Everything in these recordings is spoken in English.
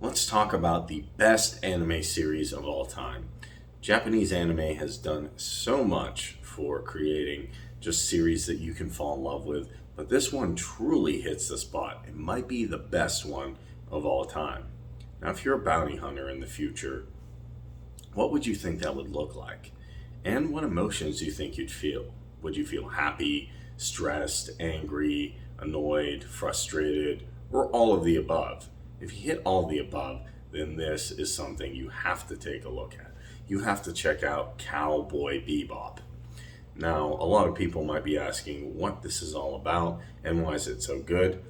Let's talk about the best anime series of all time. Japanese anime has done so much for creating just series that you can fall in love with, but this one truly hits the spot. It might be the best one of all time. Now, if you're a bounty hunter in the future, what would you think that would look like? And what emotions do you think you'd feel? Would you feel happy, stressed, angry, annoyed, frustrated, or all of the above? If you hit all of the above, then this is something you have to take a look at. You have to check out Cowboy Bebop. Now, a lot of people might be asking what this is all about and why is it so good.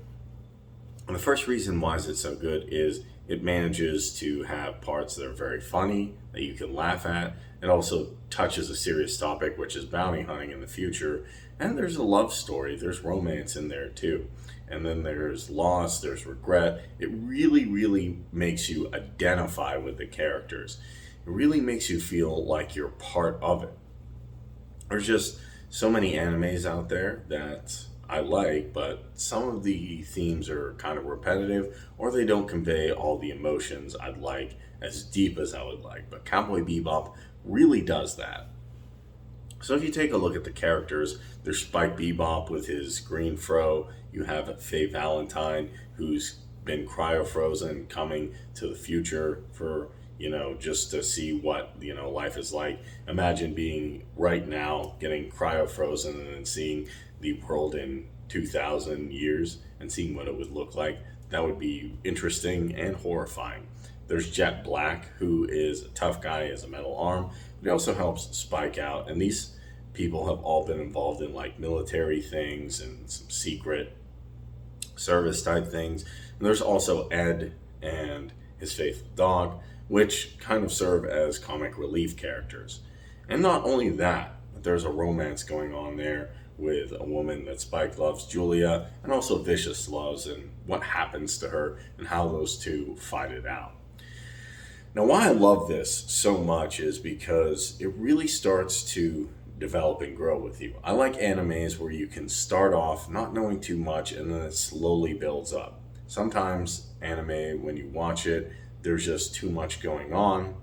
And the first reason why is it so good is it manages to have parts that are very funny, that you can laugh at. It also touches a serious topic, which is bounty hunting in the future. And there's a love story, there's romance in there too. And then there's loss, there's regret. It really, really makes you identify with the characters. It really makes you feel like you're part of it. There's just so many animes out there that I like, but some of the themes are kind of repetitive or they don't convey all the emotions I'd like as deep as I would like. But Cowboy Bebop really does that. So if you take a look at the characters, there's Spike Bebop with his green fro. You have Faye Valentine, who's been cryo-frozen, coming to the future for, just to see what, life is like. Imagine being right now, getting cryo-frozen and then seeing the world in 2,000 years and seeing what it would look like. That would be interesting and horrifying. There's Jet Black, who is a tough guy, has a metal arm, but he also helps Spike out. And these people have all been involved in like military things and some secret service type things. And there's also Ed and his faithful dog, which kind of serve as comic relief characters. And not only that, but there's a romance going on there with a woman that Spike loves, Julia, and also Vicious loves, and what happens to her and how those two fight it out. Now, why I love this so much is because it really starts to develop and grow with you. I like animes where you can start off not knowing too much and then it slowly builds up. Sometimes anime, when you watch it, there's just too much going on,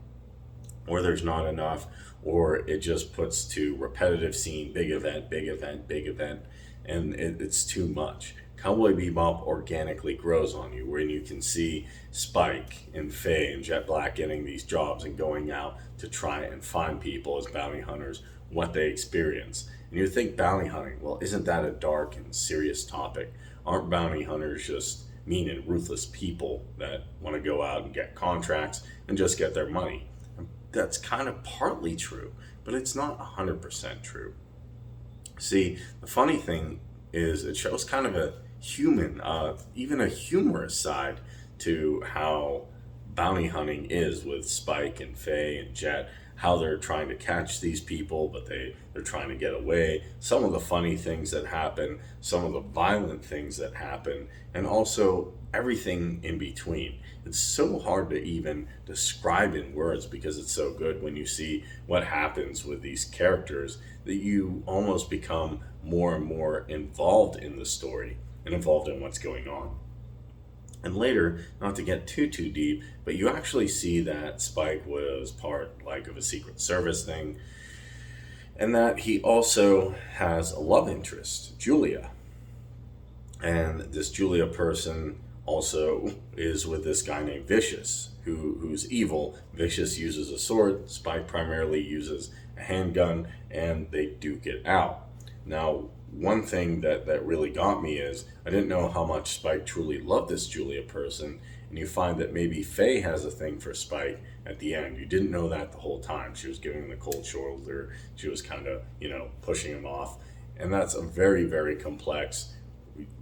or there's not enough, or it just puts to repetitive scene, big event, big event, big event, and it's too much. Cowboy Bebop organically grows on you, when you can see Spike and Faye and Jet Black getting these jobs and going out to try and find people as bounty hunters, what they experience. And you think bounty hunting, well, isn't that a dark and serious topic? Aren't bounty hunters just mean and ruthless people that want to go out and get contracts and just get their money? That's kind of partly true, but it's not 100% true. See, the funny thing is it shows kind of a human, even a humorous side to how bounty hunting is with Spike and Faye and Jet, how they're trying to catch these people, but they're trying to get away. Some of the funny things that happen, some of the violent things that happen, and also everything in between. It's so hard to even describe in words because it's so good when you see what happens with these characters that you almost become more and more involved in the story and involved in what's going on. And later, not to get too deep, but you actually see that Spike was part like of a secret service thing, and that he also has a love interest, Julia. And this Julia person also is with this guy named Vicious, who's evil. Vicious uses a sword, Spike primarily uses a handgun, and they duke it out. Now, one thing that really got me is I didn't know how much Spike truly loved this Julia person, and you find that maybe Faye has a thing for Spike at the end. You didn't know that the whole time. She was giving him the cold shoulder. She was kind of, pushing him off. And that's a very, very complex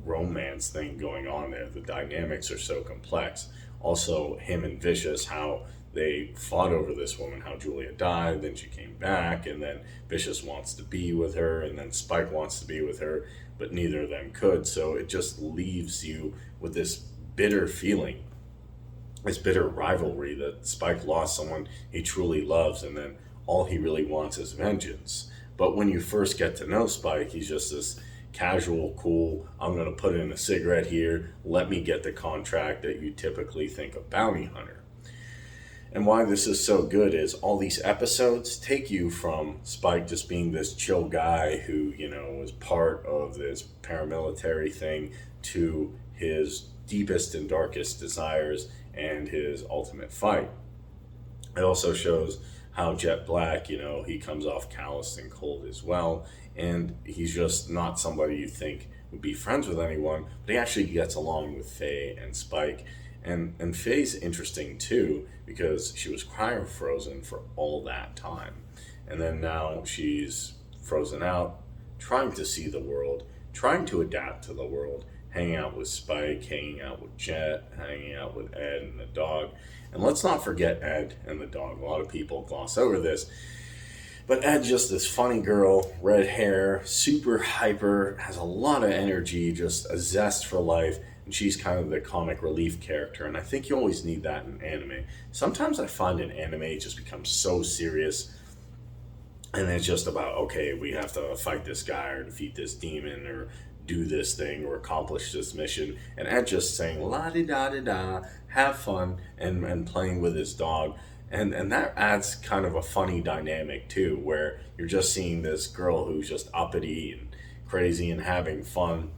romance thing going on there. The dynamics are so complex. Also, him and Vicious, how they fought over this woman, how Julia died, then she came back, and then Vicious wants to be with her, and then Spike wants to be with her, but neither of them could. So it just leaves you with this bitter feeling, this bitter rivalry that Spike lost someone he truly loves, and then all he really wants is vengeance. But when you first get to know Spike, he's just this casual, cool, I'm going to put in a cigarette here, let me get the contract that you typically think of bounty hunter. And why this is so good is all these episodes take you from Spike just being this chill guy who, was part of this paramilitary thing to his deepest and darkest desires and his ultimate fight. It also shows how Jet Black, he comes off callous and cold as well. And he's just not somebody you think would be friends with anyone, but he actually gets along with Faye and Spike. And Faye's interesting too, because she was cryo frozen for all that time. And then now she's frozen out, trying to see the world, trying to adapt to the world, hanging out with Spike, hanging out with Jet, hanging out with Ed and the dog. And let's not forget Ed and the dog. A lot of people gloss over this. But Ed's just this funny girl, red hair, super hyper, has a lot of energy, just a zest for life. And she's kind of the comic relief character. And I think you always need that in anime. Sometimes I find in anime it just becomes so serious. And it's just about, okay, we have to fight this guy or defeat this demon or do this thing or accomplish this mission. And Ed just saying la-di-da-di-da, have fun, and playing with his dog. And that adds kind of a funny dynamic too, where you're just seeing this girl who's just uppity and crazy and having fun.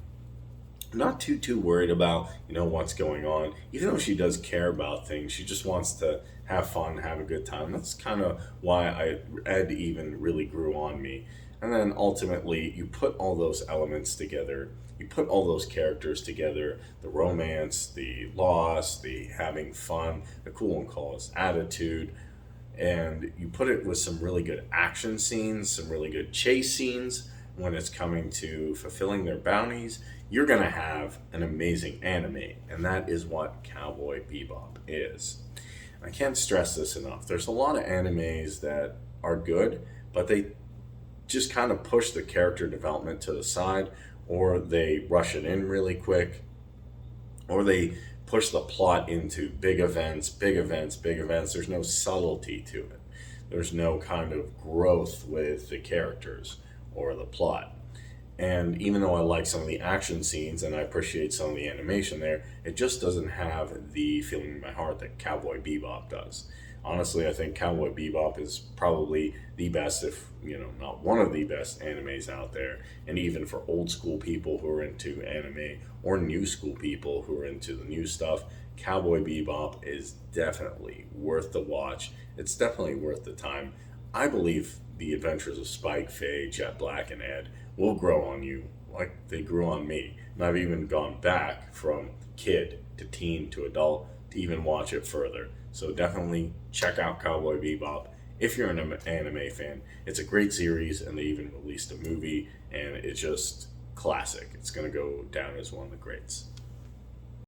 Not too worried about, what's going on. Even though she does care about things, she just wants to have fun, have a good time. That's kind of why Ed even really grew on me. And then ultimately, you put all those elements together. You put all those characters together, the romance, the loss, the having fun, the cool and coolest attitude, and you put it with some really good action scenes, some really good chase scenes when it's coming to fulfilling their bounties. You're going to have an amazing anime, and that is what Cowboy Bebop is. I can't stress this enough. There's a lot of animes that are good, but they just kind of push the character development to the side, or they rush it in really quick, or they push the plot into big events. There's no subtlety to it. There's no kind of growth with the characters or the plot. And even though I like some of the action scenes and I appreciate some of the animation there, it just doesn't have the feeling in my heart that Cowboy Bebop does. Honestly, I think Cowboy Bebop is probably the best, if not one of the best animes out there. And even for old school people who are into anime, or new school people who are into the new stuff, Cowboy Bebop is definitely worth the watch. It's definitely worth the time. I believe the adventures of Spike, Faye, Jet Black, and Ed will grow on you like they grew on me. And I've even gone back from kid to teen to adult to even watch it further. So definitely check out Cowboy Bebop if you're an anime fan. It's a great series, and they even released a movie, and it's just classic. It's going to go down as one of the greats.